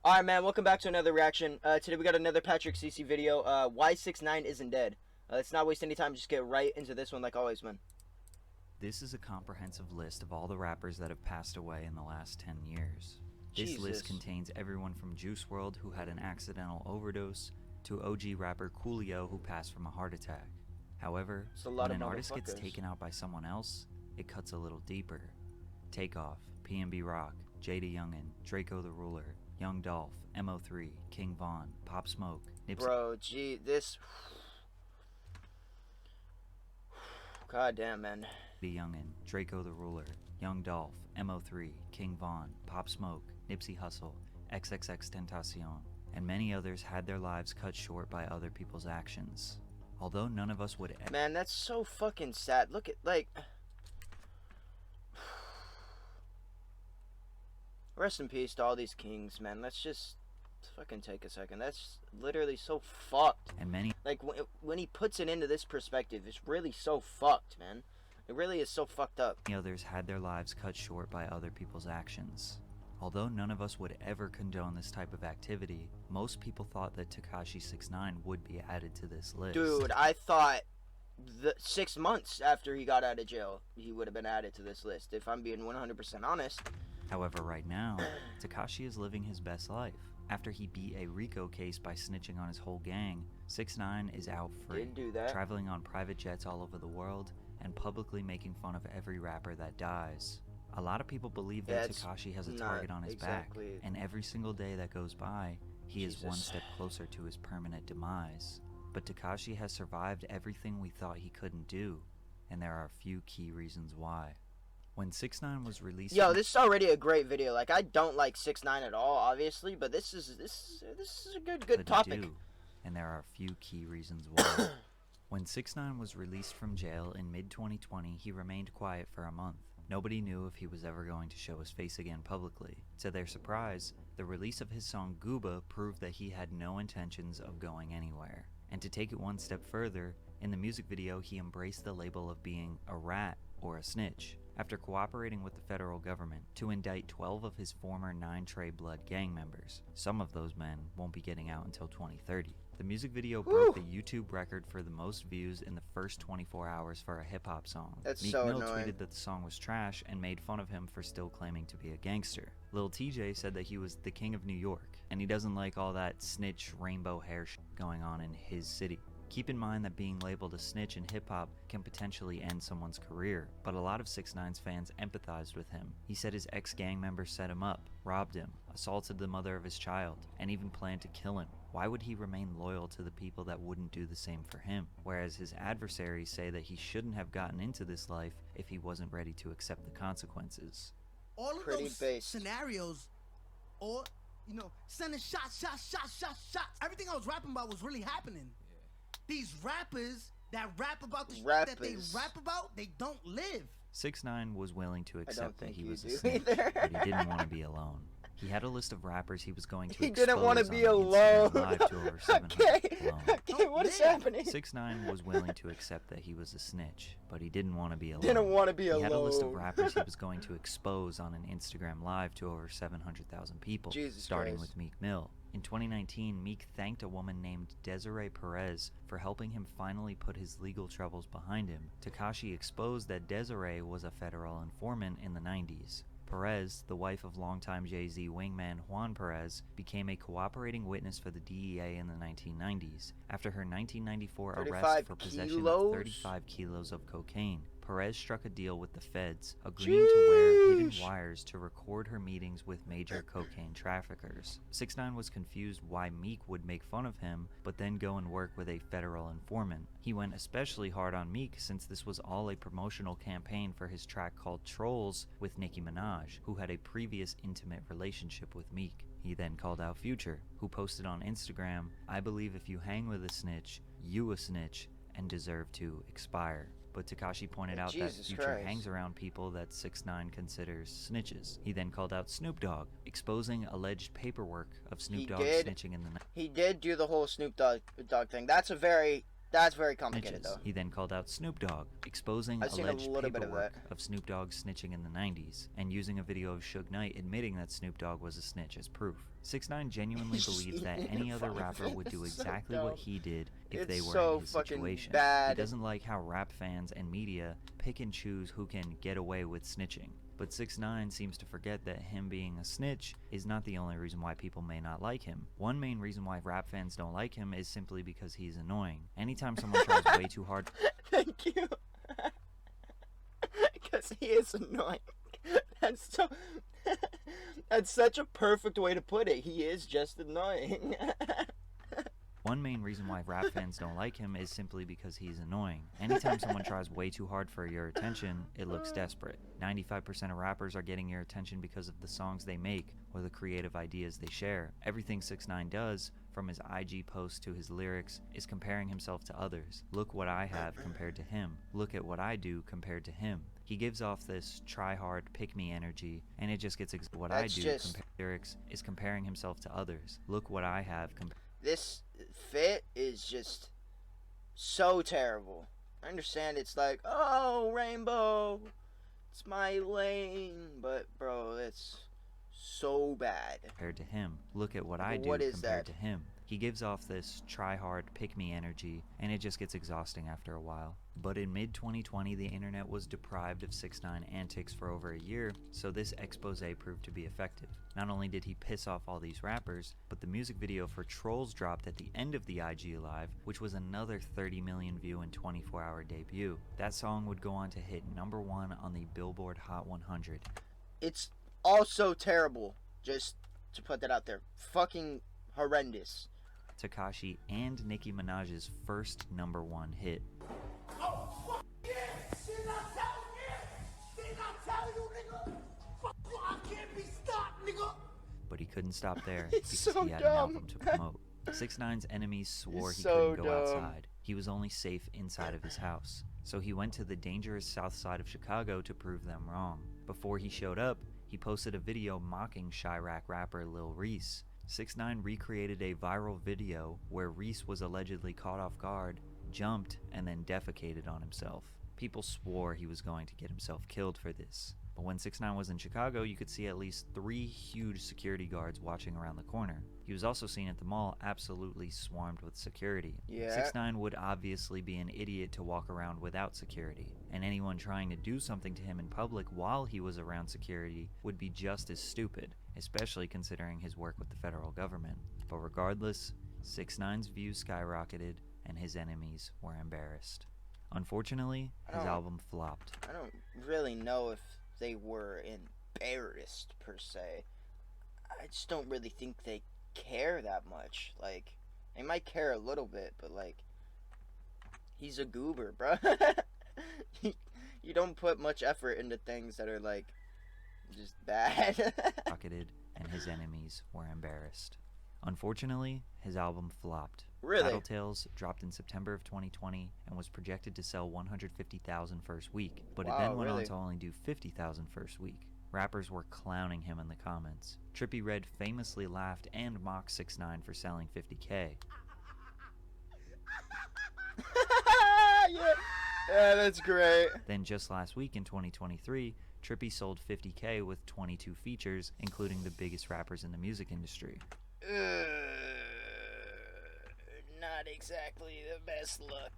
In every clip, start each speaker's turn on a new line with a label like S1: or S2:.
S1: Alright, man, welcome back to another reaction. Today we got another Patrick CC video. Why 6ix9ine isn't dead. Let's not waste any time, just get right into this one like always, man.
S2: This is a comprehensive list of all the rappers that have passed away in the last 10 years. This list contains everyone from Juice WRLD, who had an accidental overdose, to OG rapper Coolio, who passed from a heart attack. However, when an artist gets taken out by someone else, it cuts a little deeper. Takeoff, PNB Rock, Jada Youngin, Draco the Ruler, Young Dolph, MO3, King Von, Pop Smoke, Nipsey.
S1: Bro, gee, this... God damn, man.
S2: Youngin, Draco the Ruler, Young Dolph, MO3, King Von, Pop Smoke, Nipsey Hussle, XXXTentacion, and many others had their lives cut short by other people's actions. Although none of us would...
S1: Man, that's so fucking sad. Look at, like... Rest in peace to all these kings, man. Let's just fucking take a second. That's literally so fucked.
S2: And many...
S1: Like, when he puts it into this perspective, it's really so fucked, man. It really is so fucked up.
S2: Many others had their lives cut short by other people's actions. Although none of us would ever condone this type of activity, most people thought that Tekashi 6ix9ine would be added to this list.
S1: Dude, I thought 6 months after he got out of jail, he would have been added to this list, if I'm being 100% honest.
S2: However, right now, Tekashi is living his best life. After he beat a RICO case by snitching on his whole gang, 6ix9ine is out free, traveling on private jets all over the world, and publicly making fun of every rapper that dies. A lot of people believe that Tekashi has a target on his back, and every single day that goes by, he is one step closer to his permanent demise. But Tekashi has survived everything we thought he couldn't do, and there are a few key reasons why. When 6ix9ine was released...
S1: Yo, this is already a great video. Like, I don't like 6ix9ine at all, obviously, but this is a good topic.
S2: And there are a few key reasons why. When 6ix9ine was released from jail in mid-2020, he remained quiet for a month. Nobody knew if he was ever going to show his face again publicly. To their surprise, the release of his song Gooba proved that he had no intentions of going anywhere. And to take it one step further, in the music video he embraced the label of being a rat or a snitch, after cooperating with the federal government to indict 12 of his former 9 Trey Blood gang members. Some of those men won't be getting out until 2030. The music video broke the YouTube record for the most views in the first 24 hours for a hip-hop song. Meek Mill tweeted that the song was trash and made fun of him for still claiming to be a gangster. Lil TJ said that he was the king of New York, and he doesn't like all that snitch rainbow hair shit going on in his city. Keep in mind that being labeled a snitch in hip-hop can potentially end someone's career, but a lot of 6ix9ine's fans empathized with him. He said his ex-gang members set him up, robbed him, assaulted the mother of his child, and even planned to kill him. Why would he remain loyal to the people that wouldn't do the same for him? Whereas his adversaries say that he shouldn't have gotten into this life if he wasn't ready to accept the consequences.
S3: All of those scenarios, or, you know, sending shots. Everything I was rapping about was really happening. These rappers that rap about the shit that they rap about, they don't live.
S2: 6ix9ine was willing to accept that he was a snitch, but he didn't want to be alone. He had a list of rappers he was going to expose
S1: didn't want to be alone.
S2: Live to over 700
S1: okay, what is happening?
S2: 6ix9ine was willing to accept that he was a snitch, but he didn't want to be alone. He had a list of rappers he was going to expose on an Instagram Live to over 700,000 people, starting with Meek Mill. In 2019, Meek thanked a woman named Desiree Perez for helping him finally put his legal troubles behind him. Tekashi exposed that Desiree was a federal informant in the 90s. Perez, the wife of longtime Jay-Z wingman Juan Perez, became a cooperating witness for the DEA in the 1990s, after her 1994 arrest for possession of 35 kilos of cocaine. Perez struck a deal with the feds, agreeing to wear hidden wires to record her meetings with major cocaine traffickers. 6ix9ine was confused why Meek would make fun of him, but then go and work with a federal informant. He went especially hard on Meek since this was all a promotional campaign for his track called Trolls with Nicki Minaj, who had a previous intimate relationship with Meek. He then called out Future, who posted on Instagram, "I believe if you hang with a snitch, you a snitch, and deserve to expire." But Tekashi pointed out that Future hangs around people that 6ix9ine considers snitches. He then called out Snoop Dogg, exposing alleged paperwork of Snoop Dogg snitching in the night.
S1: He did do the whole Snoop Dogg thing. That's a very That's very complicated, though.
S2: He then called out Snoop Dogg, exposing alleged paperwork of Snoop Dogg snitching in the 90s, and using a video of 6ix9ine admitting that Snoop Dogg was a snitch as proof. 6ix9ine genuinely believes that any other rapper would do exactly what he did if they were in his situation. He doesn't like how rap fans and media pick and choose who can get away with snitching. But 6ix9ine seems to forget that him being a snitch is not the only reason why people may not like him. One main reason why rap fans don't like him is simply because he's annoying. Anytime someone tries way too hard...
S1: Thank you. Because he is annoying. That's so... That's such a perfect way to put it. He is just annoying.
S2: One main reason why rap fans don't like him is simply because he's annoying. Anytime someone tries way too hard for your attention, it looks desperate. 95% of rappers are getting your attention because of the songs they make or the creative ideas they share. Everything 6ix9ine does, from his IG posts to his lyrics, is comparing himself to others. Look what I have compared to him. Look at what I do compared to him. He gives off this try hard, pick me energy, and it just gets what I do lyrics is comparing himself to others. Look what I have compared.
S1: This fit is just so terrible. I understand it's like, oh, rainbow, it's my lane, but bro, it's so bad.
S2: Compared to him. Look at what I do compared to him. He gives off this try hard, pick me energy, and it just gets exhausting after a while. But in mid-2020, the internet was deprived of 6ix9ine antics for over a year, so this expose proved to be effective. Not only did he piss off all these rappers, but the music video for Trolls dropped at the end of the IG Live, which was another 30 million view and 24-hour debut. That song would go on to hit #1 on the Billboard Hot 100.
S1: It's also terrible, just to put that out there. Fucking horrendous.
S2: Tekashi and Nicki Minaj's first #1 hit.
S3: Oh, fuck yeah! Did I tell you? Did I tell you, nigga? Fuck you, I can't be stopped, nigga!
S2: But he couldn't stop there because
S1: so
S2: he had
S1: dumb.
S2: an album to promote. 6ix9ine's enemies swore he couldn't go outside. He was only safe inside of his house. So he went to the dangerous south side of Chicago to prove them wrong. Before he showed up, he posted a video mocking Chirac rapper Lil Reese. 6ix9ine recreated a viral video where Reese was allegedly caught off guard, jumped, and then defecated on himself. People swore he was going to get himself killed for this. But when 6ix9ine was in Chicago, you could see at least 3 huge security guards watching around the corner. He was also seen at the mall absolutely swarmed with security.
S1: Yeah.
S2: 6ix9ine would obviously be an idiot to walk around without security, and anyone trying to do something to him in public while he was around security would be just as stupid, especially considering his work with the federal government. But regardless, 6ix9ine's views skyrocketed and his enemies were embarrassed. Unfortunately, his album flopped.
S1: I don't really know if they were embarrassed per se. I just don't really think they care that much. Like, they might care a little bit, but like, he's a goober, bro. You don't put much effort into things that are like just bad.
S2: Rocketed, and his enemies were embarrassed. Unfortunately, his album flopped.
S1: Really?
S2: Tattletales dropped in September of 2020 and was projected to sell 150,000 first week, but it then went on to only do 50,000 first week. Rappers were clowning him in the comments. Trippie Redd famously laughed and mocked 6ix9ine for selling 50K.
S1: Yeah, that's great.
S2: Then just last week in 2023, Trippie sold 50K with 22 features, including the biggest rappers in the music industry.
S1: Not exactly the best look.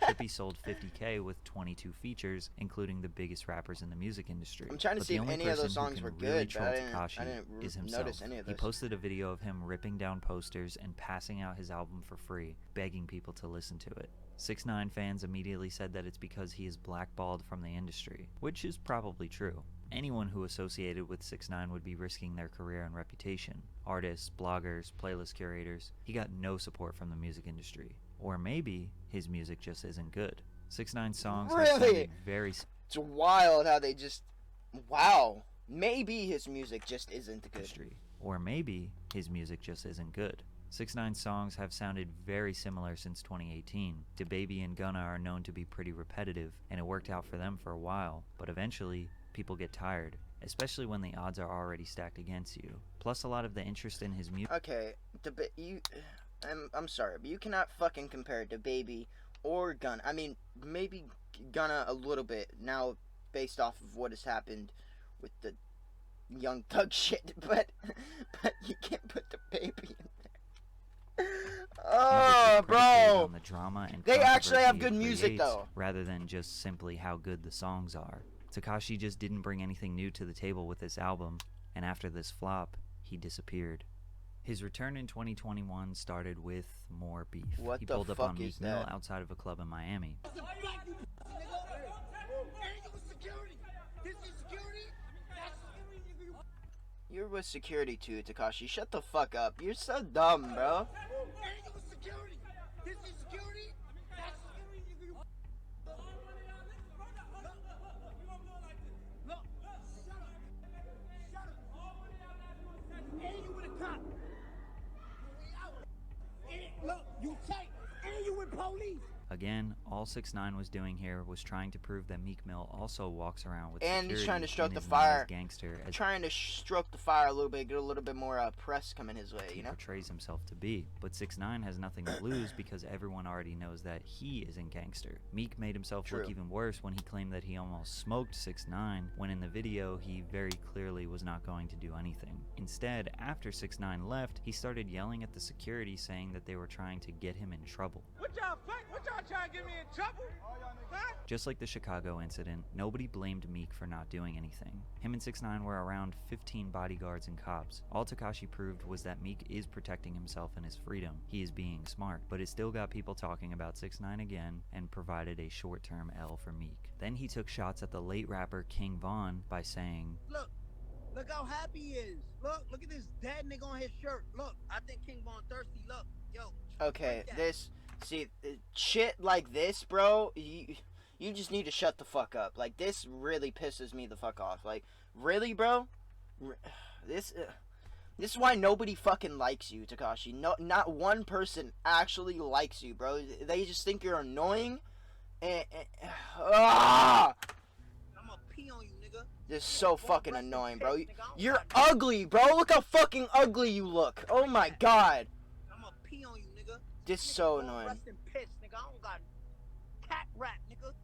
S2: Trippie sold 50K with 22 features, including the biggest rappers in the music industry.
S1: I'm trying to see if any of those songs were good, but I didn't notice any of those.
S2: He posted a video of him ripping down posters and passing out his album for free, begging people to listen to it. 6ix9ine fans immediately said that it's because he is blackballed from the industry, which is probably true. Anyone who associated with 6ix9ine would be risking their career and reputation. Artists, bloggers, playlist curators. He got no support from the music industry. Or maybe his music just isn't good. 6ix9ine's songs have sounded very...
S1: It's wild how they just... Wow. Maybe his music just isn't good.
S2: Or maybe his music just isn't good. 6ix9ine's songs have sounded very similar since 2018. DaBaby and Gunna are known to be pretty repetitive, and it worked out for them for a while, but eventually, people get tired, especially when the odds are already stacked against you. Plus, a lot of the interest in his music...
S1: Okay, I'm sorry, but you cannot fucking compare it to Baby or Gunna. I mean, maybe Gunna a little bit now based off of what has happened with the Young Thug shit, but you can't put the Baby in there. Oh, bro!
S2: On the drama and
S1: they actually have good music, though.
S2: Rather than just simply how good the songs are. Tekashi just didn't bring anything new to the table with this album, and after this flop, he disappeared. His return in 2021 started with more beef. He pulled up on Meek Mill outside of a club in Miami.
S1: You're with security too, Tekashi. Shut the fuck up. You're so dumb, bro.
S3: Look, you tight, and you with police.
S2: Again, all 6ix9ine was doing here was trying to prove that Meek Mill also walks around with
S1: and
S2: security
S1: he's trying to stroke the fire. Trying to stroke the fire a little bit, get a little bit more press coming his way, you know?
S2: He portrays himself to be. But 6ix9ine has nothing to lose because everyone already knows that he isn't gangster. Meek made himself look even worse when he claimed that he almost smoked 6ix9ine, when in the video he very clearly was not going to do anything. Instead, after 6ix9ine left, he started yelling at the security saying that they were trying to get him in trouble.
S4: What y'all trying to get me in trouble? Huh?
S2: Just like the Chicago incident, nobody blamed Meek for not doing anything. Him and 6ix9ine were around 15 bodyguards and cops. All Tekashi proved was that Meek is protecting himself and his freedom. He is being smart, but it still got people talking about 6ix9ine again and provided a short-term L for Meek. Then he took shots at the late rapper King Von by saying,
S3: Look how happy he is. Look at this dead nigga on his shirt. Look, I think King Von thirsty. Look, yo.
S1: Okay, see, shit like this, bro, you just need to shut the fuck up. Like, this really pisses me the fuck off. Like, really, bro? This is why nobody fucking likes you, Tekashi. No, not one person actually likes you, bro. They just think you're annoying. I'm gonna
S3: pee on you, nigga.
S1: This is so fucking annoying, bro. You're ugly, bro. Look how fucking ugly you look. Oh my god.
S3: I'm gonna pee on you, nigga.
S1: This is so annoying.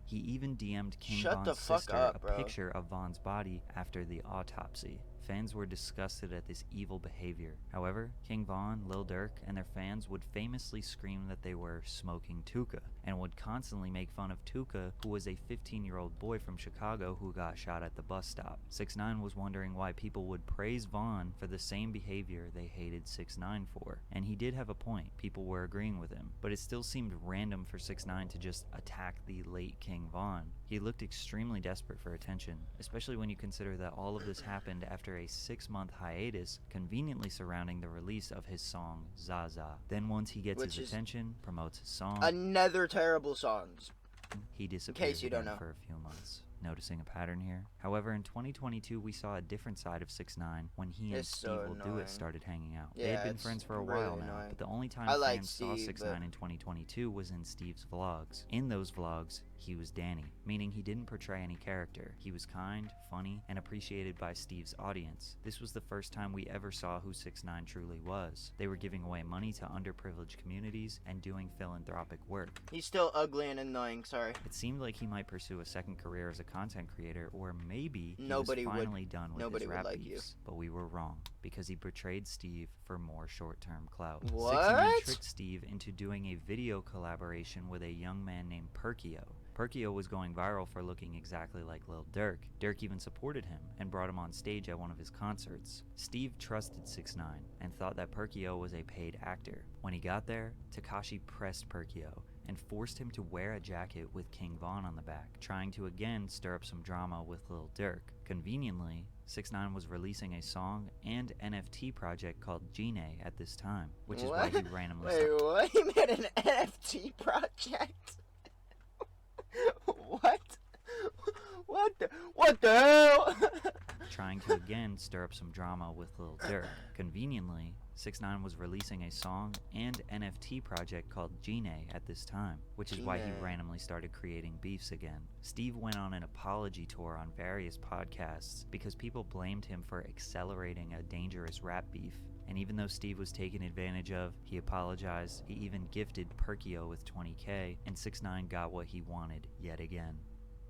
S2: He even DM'd King Von's sister a picture of Von's body after the autopsy. Fans were disgusted at this evil behavior. However, King Von, Lil Durk, and their fans would famously scream that they were smoking Tuka, and would constantly make fun of Tuka, who was a 15-year-old boy from Chicago who got shot at the bus stop. 6ix9ine was wondering why people would praise Von for the same behavior they hated 6ix9ine for. And he did have a point, people were agreeing with him, but it still seemed random for 6ix9ine to just attack the late King Von. He looked extremely desperate for attention, especially when you consider that all of this happened after a 6-month hiatus conveniently surrounding the release of his song Zaza. Then once he gets his attention, promotes his song,
S1: another terrible song,
S2: he disappeared for a few months. Noticing a pattern here? However, in 2022, we saw a different side of 6ix9ine when he and Steve Will Do It started hanging out. They had been friends for a while now, but the only time fans saw 6ix9ine in 2022 was in Steve's vlogs. In those vlogs, he was Danny, meaning he didn't portray any character. He was kind, funny, and appreciated by Steve's audience. This was the first time we ever saw who 6ix9ine truly was. They were giving away money to underprivileged communities and doing philanthropic work.
S1: He's still ugly and annoying, sorry.
S2: It seemed like he might pursue a second career as a content creator, or maybe he was finally done with his rap beefs. But we were wrong, because he betrayed Steve for more short-term clout.
S1: What?
S2: 6ix9ine tricked Steve into doing a video collaboration with a young man named Perkio. Perkio was going viral for looking exactly like Lil Durk. Durk even supported him and brought him on stage at one of his concerts. Steve trusted 6ix9ine and thought that Perkio was a paid actor. When he got there, Tekashi pressed Perkio and forced him to wear a jacket with King Von on the back, trying to again stir up some drama with Lil Durk. Conveniently, 6ix9ine was releasing a song and NFT project called Gine at this time, which is why he randomly
S1: Wait, what? He made an NFT project? What the hell?
S2: Trying to again stir up some drama with Lil Durk. Conveniently, 6ix9ine was releasing a song and NFT project called Gine at this time, which is why he randomly started creating beefs again. Steve went on an apology tour on various podcasts because people blamed him for accelerating a dangerous rap beef. And even though Steve was taken advantage of, he apologized. He even gifted Perkio with $20K, and 6ix9ine got what he wanted yet again.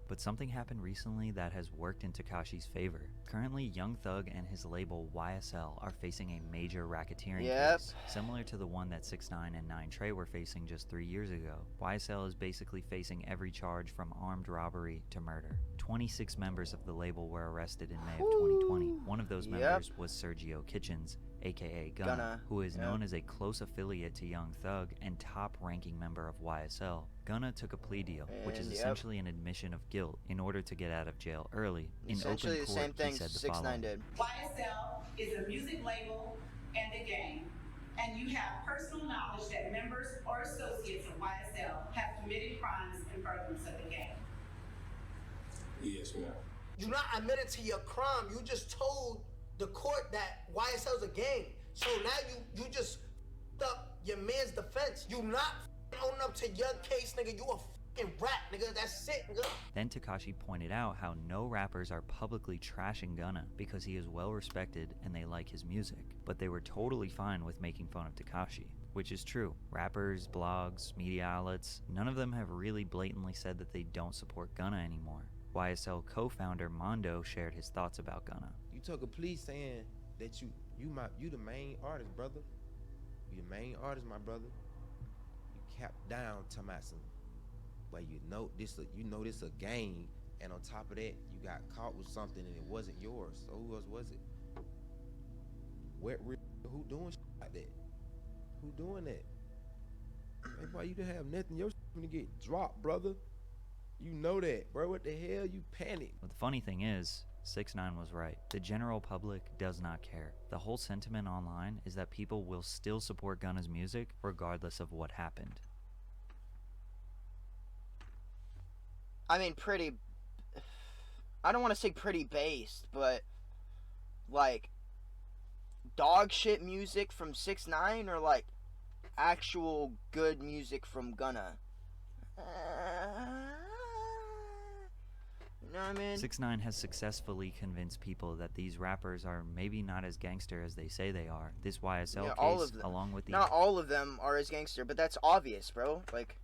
S2: But something happened recently that has worked in Tekashi's favor. Currently, Young Thug and his label YSL are facing a major racketeering case, similar to the one that 6ix9ine and 9 Trey were facing just 3 years ago. YSL is basically facing every charge from armed robbery to murder. 26 members of the label were arrested in May of 2020. One of those members was Sergio Kitchens, aka Gunna, who is known as a close affiliate to Young Thug and top-ranking member of YSL. Gunna took a plea deal, which is essentially an admission of guilt in order to get out of jail early. In
S1: essentially
S2: open
S1: the
S2: court,
S1: same thing
S2: he said the
S1: 6ix9ine
S2: following.
S1: did.
S5: YSL is a music label and a gang, and you have personal knowledge that members or associates of YSL have committed crimes in furtherance of the gang.
S6: Yes, ma'am.
S3: You're not admitted to your crime. You just told the court that YSL's a gang. So now you just up your man's defense. You not owning up to your case, nigga. You a fucking rat, nigga. That's it, nigga.
S2: Then Tekashi pointed out how no rappers are publicly trashing Gunna because he is well respected and they like his music, but they were totally fine with making fun of Tekashi. Which is true. Rappers, blogs, media outlets, none of them have really blatantly said that they don't support Gunna anymore. YSL co-founder Mondo shared his thoughts about Gunna.
S7: You took a plea saying that you the main artist, brother. You the main artist, my brother. You capped down to my son. But you know this a game, and on top of that, you got caught with something and it wasn't yours. So who else was it? Who doing shit like that? Who doing that? Man, why you didn't have nothing? Your shit gonna get dropped, brother. You know that, bro. What the hell? You panic.
S2: But the funny thing is, 6ix9ine was right. The general public does not care. The whole sentiment online is that people will still support Gunna's music regardless of what happened.
S1: I mean, I don't want to say pretty based, but like dog shit music from 6ix9ine or like actual good music from Gunna. You know what I mean?
S2: 6ix9ine has successfully convinced people that these rappers are maybe not as gangster as they say they are. This YSL case, along with the...
S1: Not all of them are as gangster, but that's obvious, bro. Like...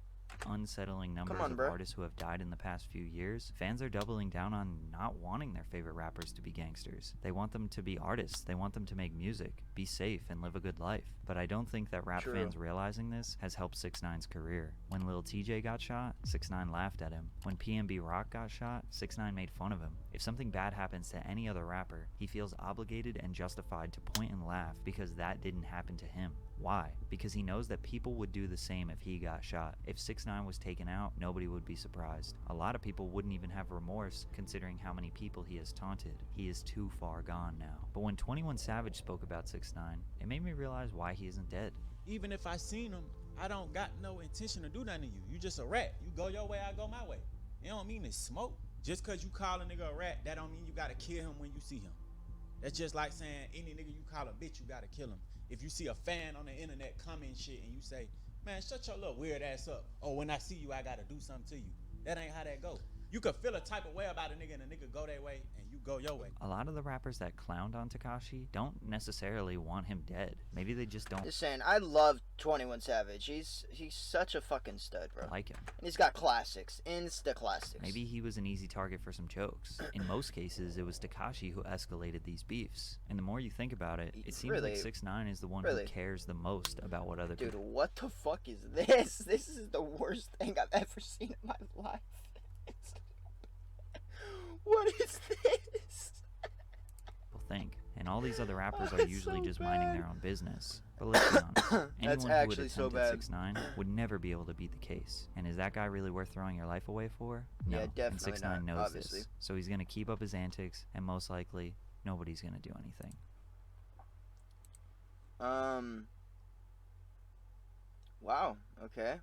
S2: unsettling numbers of artists who have died in the past few years, fans are doubling down on not wanting their favorite rappers to be gangsters. They want them to be artists. They want them to make music, be safe, and live a good life. But I don't think that rap fans realizing this has helped 6ix9ine's career. When Lil TJ got shot, 6ix9ine laughed at him. When PNB Rock got shot, 6ix9ine made fun of him. If something bad happens to any other rapper, he feels obligated and justified to point and laugh because that didn't happen to him. Why? Because he knows that people would do the same if he got shot. If 6ix9ine was taken out, nobody would be surprised. A lot of people wouldn't even have remorse considering how many people he has taunted. He is too far gone now. But when 21 Savage spoke about 6ix9ine, it made me realize why he isn't dead.
S8: Even if I seen him, I don't got no intention to do nothing to you. You just a rat. You go your way, I go my way. It don't mean it's smoke. Just cause you call a nigga a rat, that don't mean you gotta kill him when you see him. That's just like saying any nigga you call a bitch, you gotta kill him. If you see a fan on the internet comment shit and you say, man, shut your little weird ass up. Oh, when I see you, I gotta do something to you. That ain't how that go. You could feel a type of way about a nigga and a nigga go their way and you go your way.
S2: A lot of the rappers that clowned on Tekashi don't necessarily want him dead. Maybe they just don't.
S1: Just saying, I love 21 Savage. He's such a fucking stud, bro.
S2: Like him.
S1: And he's got classics, insta classics.
S2: Maybe he was an easy target for some jokes. In most cases, it was Tekashi who escalated these beefs. And the more you think about it, it seems like 6ix9ine is the one who cares the most about what other people...
S1: Dude, what the fuck is this? This is the worst thing I've ever seen in my life. What is this?
S2: People think. And all these other rappers are usually just minding their own business. But let's be honest. Anyone who would attempt at 6ix9ine would never be able to beat the case. And is that guy really worth throwing your life away for? No.
S1: Yeah, definitely
S2: and 6ix9ine knows
S1: obviously.
S2: this. So he's going to keep up his antics, and most likely, nobody's going to do anything.
S1: Wow, okay.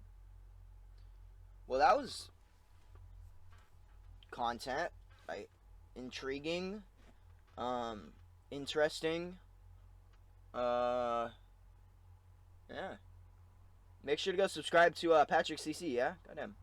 S1: Well, that was content, right? Intriguing, interesting, yeah. Make sure to go subscribe to Patrick CC, yeah? Goddamn.